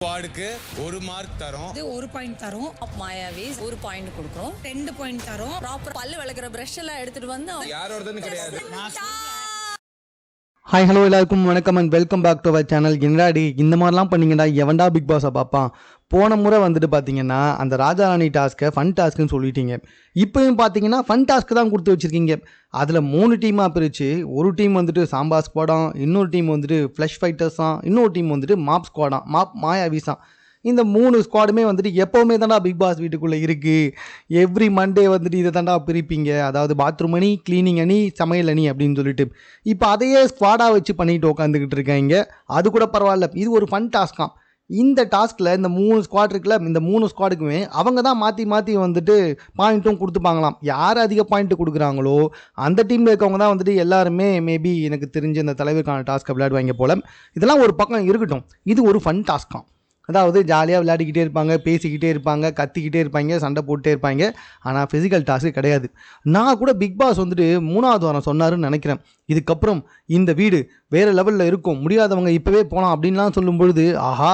ஸ்குவாடுக்கு 1 mark தரோம். இது 1 point தரோம். மாயாவி 1 பாயிண்ட் கொடுக்குறோம். 2 பாயிண்ட் தரோம். ப்ராப்பர் பல்லு விளக்குற பிரஷ் எல்லாம் எடுத்துட்டு வந்து யாரோடதுன்னு கிடையாது. ஹாய் ஹலோ எல்லாருக்கும் வணக்கம் and welcome back to our channel. என்னடாடி இந்த மாதிரிலாம் பண்ணிங்கடா, எவன்டா பிக் பாஸை பார்ப்பான்? போன முறை வந்துட்டு பார்த்தீங்கன்னா அந்த ராஜாராணி டாஸ்க்கை ஃபன் டாஸ்க்குன்னு சொல்லிட்டீங்க. இப்போயும் பார்த்தீங்கன்னா ஃபன் டாஸ்க்கு தான் கொடுத்து வச்சுருக்கீங்க. அதில் 3 டீமாக பிரித்து, ஒரு டீம் வந்துட்டு சாம்பா ஸ்குவாடாம், இன்னொரு டீம் வந்துட்டு ஃப்ளஷ் ஃபைட்டர்ஸாம், இன்னொரு டீம் வந்துட்டு மாப் ஸ்குவாடாம், மாப் மாயாவிஸாம். இந்த 3 ஸ்குவாடுமே வந்துட்டு எப்போவுமே தாண்டா பிக் பாஸ் வீட்டுக்குள்ளே இருக்குது. எவ்ரி மண்டே வந்துட்டு இதை தாண்டா பிரிப்பீங்க. அதாவது பாத்ரூம் அணி, கிளீனிங் அணி, சமையல் அணி அப்படின்னு சொல்லிட்டு இப்போ அதையே ஸ்குவாடாக வச்சு பண்ணிட்டு உட்காந்துக்கிட்டு இருக்காங்க. அது கூட பரவாயில்ல, இது ஒரு ஃபன் டாஸ்க்காம். இந்த டாஸ்கில் இந்த 3 ஸ்குவாட் இருக்குல்ல, இந்த 3 ஸ்குவாடுக்குமே அவங்க தான் மாற்றி மாற்றி வந்துட்டு பாயிண்ட்டும் கொடுத்துப்பாங்களாம். யார் அதிக பாயிண்ட் கொடுக்குறாங்களோ அந்த டீமில் இருக்கவங்க தான் வந்துட்டு எல்லாருமே மேபி எனக்கு தெரிஞ்ச இந்த தலைவருக்கான டாஸ்க்கை விளையாடுவாங்க போல். இதெல்லாம் ஒரு பக்கம் இருக்கட்டும், இது ஒரு ஃபன் டாஸ்க்காம். அதாவது ஜாலியாக விளையாடிக்கிட்டே இருப்பாங்க, பேசிக்கிட்டே இருப்பாங்க, கத்திக்கிட்டே இருப்பாங்க, சண்டை போட்டுட்டே இருப்பாங்க. ஆனால் ஃபிசிக்கல் டாஸ்க்கு கிடையாது. நான் கூட பிக் பாஸ் வந்துட்டு 3வது வாரம் சொன்னாருன்னு நினைக்கிறேன். இதுக்கப்புறம் இந்த வீடு வேறு லெவலில் இருக்கும், முடியாதவங்க இப்போவே போகலாம் அப்படின்லாம் சொல்லும் பொழுது, ஆஹா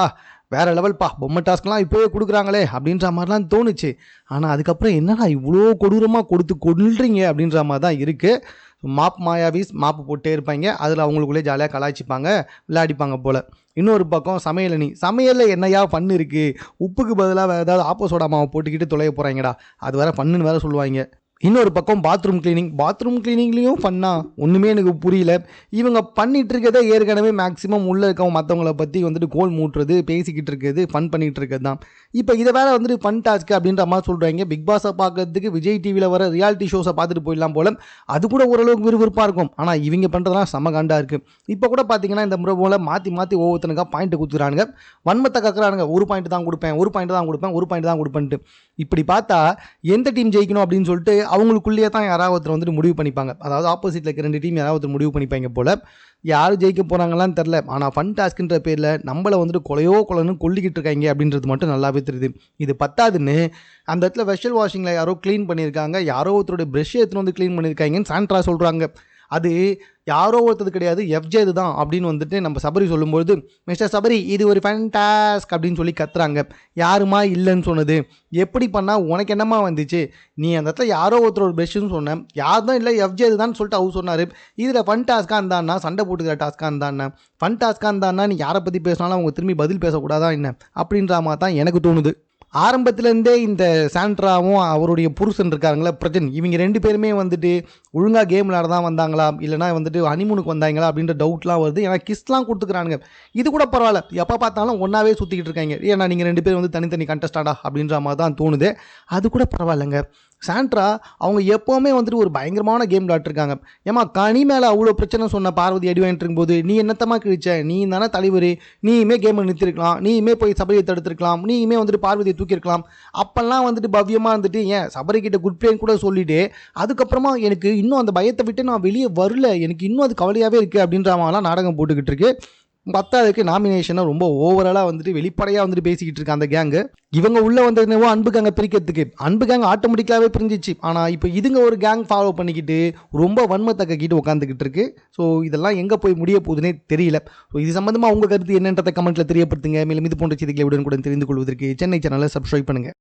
வேறு லெவல்ப்பா, பொம்மை டாஸ்க்லாம் இப்போவே கொடுக்குறாங்களே அப்படின்ற மாதிரிலாம் தோணுச்சு. ஆனால் அதுக்கப்புறம் என்னடா இவ்வளோ கொடூரமாக கொடுத்து கொள்றீங்க அப்படின்ற மாதிரி தான் இருக்குது. மாப் மாயாவிஸ் மாப்பு போட்டே இருப்பாங்க, அதில் அவங்களுக்குள்ளே ஜாலியாக கலாய்ச்சிப்பாங்க, விளையாடிப்பாங்க போல். இன்னொரு பக்கம் சமையல் அணி, சமையலில் என்னையா ஃபன் இருக்குது? உப்புக்கு பதிலாக வேறு ஏதாவது ஆப்போ சோடா மாவை போட்டுக்கிட்டு தொலைய போகிறாங்கடா, அது வேறு ஃபன்னுன்னு வேறு சொல்லுவாங்க. இன்னொரு பக்கம் பாத்ரூம் கிளீனிங், பாத்ரூம் கிளீனிங்லேயும் ஃபன்னா ஒன்றுமே எனக்கு புரியல. இவங்க பண்ணிகிட்டு இருக்கிறதே ஏற்கனவே மேக்ஸிமம் உள்ளே இருக்கவங்க மற்றவங்கள பற்றி வந்துட்டு கோல் மூட்டுறது, பேசிக்கிட்டு இருக்கிறது, ஃபன் பண்ணிகிட்டு இருக்கிறது தான். இப்போ இதை வேறு வந்துட்டு ஃபன் டாஸ்க்கு அப்படின்ற மாதிரி சொல்கிறாங்க. பிக் பாஸை பார்க்கறதுக்கு விஜய் டிவியில் வர ரியாலிட்டி ஷோஸை பார்த்துட்டு போயிடலாம் போல், அது கூட ஓரளவுக்கு விறுவிறுப்பாக இருக்கும். ஆனால் இவங்க பண்ணுறதுலாம் செம காண்டாக இருக்குது. இப்போ கூட பார்த்தீங்கன்னா இந்த முறை போல் மாற்றி மாற்றி ஒவ்வொருத்தனுக்கா பாயிண்ட் கொடுத்துக்கிறானுங்க, வன்மத்தை கக்குறானுங்க. 1 பாயிண்ட் தான் கொடுப்பேன், 1 பாயிண்ட் தான் கொடுப்பேன், 1 பாயிண்ட் தான் கொடுப்பேன்ட்டு. இப்படி பார்த்தா எந்த டீம் ஜெயிக்கணும் அப்படின்னு சொல்லிட்டு அவங்களுக்குள்ளேயே தான் யாராவது ஒருத்தர் வந்துட்டு முடிவு பண்ணிப்பாங்க. அதாவது ஆப்போசிட்டில் இருக்க 2 டீம் யாராவது ஒருத்தர் முடிவு பண்ணிப்பாங்க போல். யார் ஜெயிக்க போகிறாங்களான்னு தெரில. ஆனால் ஃபன் டாஸ்க்குன்ற பேரில் நம்மளை வந்துட்டு கொலைன்னு கொல்லிக்கிட்டு இருக்காங்க அப்படின்றது மட்டும் நல்லாவே தெரியுது. இது பத்தாதுன்னு அந்த இடத்துல வெஷல் வாஷிங்கில் யாரோ க்ளீன் பண்ணியிருக்காங்க, யாரோ ஒருத்தருடைய ப்ரெஷ்ஷை எடுத்துன்னு வந்து க்ளீன் பண்ணியிருக்காங்கன்னு சாண்ட்ரா சொல்கிறாங்க. அது யாரோ ஒருத்தது கிடையாது, எஃப்ஜே தான் அப்படின்னு வந்துட்டு நம்ம சபரி சொல்லும்பொழுது, மிஸ்டர் சபரி இது ஒரு ஃபேன்டாஸ்க் அப்படின்னு சொல்லி கத்துறாங்க. யாருமா இல்லைன்னு சொன்னது? எப்படி பண்ணால் உனக்கு என்னமா வந்துச்சு? நீ அந்த இடத்துல யாரோ ஒருத்தர் ஒரு பெஸ்ட்டுன்னு சொன்னேன், யார் தான் இல்லை எஃப்ஜே தான் சொல்லிட்டு அவர் சொன்னார். இதில் ஃபன் டாஸ்க்காக இருந்தான்னா, சண்டை போட்டுக்கிற டாஸ்க்காக இருந்தாண்ணா, ஃபன் டாஸ்க்காக இருந்தான்னா நீ யாரை பற்றி பேசினாலும் அவங்க திரும்பி பதில் பேசக்கூடாதா என்ன அப்படின்ற மாதிரி தான் எனக்கு தோணுது. ஆரம்பத்துலேருந்தே இந்த சாண்ட்ராவும் அவருடைய புருஷன் இருக்காங்களா பிரஜன், இவங்க 2 பேருமே வந்துட்டு ஒழுங்காக கேம் விளையாட தான் வந்தாங்களா, இல்லைனா வந்துட்டு ஹனிமூனுக்கு வந்தாங்களா அப்படின்ற டவுட்லாம் வருது. ஏன்னா கிஸ்லாம் கொடுத்துக்கிறானுங்க. இது கூட பரவாயில்ல, எப்போ பார்த்தாலும் ஒன்றாவே சுற்றிக்கிட்டு இருக்காங்க. ஏன்னா நீங்கள் 2 பேர் வந்து தனித்தனி கண்டஸ்டாண்டா அப்படின்ற மாதிரி தான் தோணுது. அது கூட பரவாயில்லைங்க. சாண்ட்ரா அவங்க எப்போவுமே வந்துட்டு ஒரு பயங்கரமான கேம் விளையாட்டுருக்காங்க. ஏமா கனி மேலே அவ்வளோ பிரச்சனை சொன்ன பார்வதி அடி வாங்கிட்டு இருக்கும்போது நீ என்னத்தமாக கிழிச்ச? நீ தானே தலைவர், நீயுமே கேமை நிறுத்திருக்கலாம், நீயுமே போய் சபரியை தடுத்துருக்கலாம், நீயுமே வந்துட்டு பார்வதியை தூக்கியிருக்கலாம். அப்போல்லாம் வந்துட்டு பவ்யமாக வந்துட்டு ஏன் சபரிக்கிட்ட குட் பிளேன் கூட சொல்லிவிட்டு அதுக்கப்புறமா எனக்கு இன்னும் அந்த பயத்தை விட்டு நான் வெளியே வரல, எனக்கு இன்னும் அது கவலையாகவே இருக்குது அப்படின்ற மாதிரிலாம் நாடகம் போட்டுக்கிட்டு இருக்கு. பத்தாவதுக்கு நாமினேஷனை ரொம்ப ஓவராலாக வந்துட்டு வெளிப்படையாக வந்துட்டு பேசிக்கிட்டு இருக்க அந்த கேங்கு. இவங்க உள்ளே வந்ததுனவோ அன்பு கேங்கை பிரிக்கிறதுக்கு, அன்பு கேங் ஆட்டோமேட்டிக்காகவே பிரிஞ்சிச்சு. ஆனால் இப்போ இதுங்க ஒரு கேங் ஃபாலோ பண்ணிக்கிட்டு ரொம்ப வன்மத்தை கக்கிட்டு உட்காந்துக்கிட்டு இருக்கு. ஸோ இதெல்லாம் எங்கே போய் முடிய போகுதுன்னே தெரியல. ஸோ இது சம்மந்தமாக உங்கள் கருத்து என்னன்றதை கமெண்ட்டில் தெரியப்படுத்துங்க. மேலும் இது போன்ற செய்திகளை உடனுக்குடன் தெரிந்து கொள்வதற்கு சென்னை சேனலை சப்ஸ்கிரைப் பண்ணுங்கள்.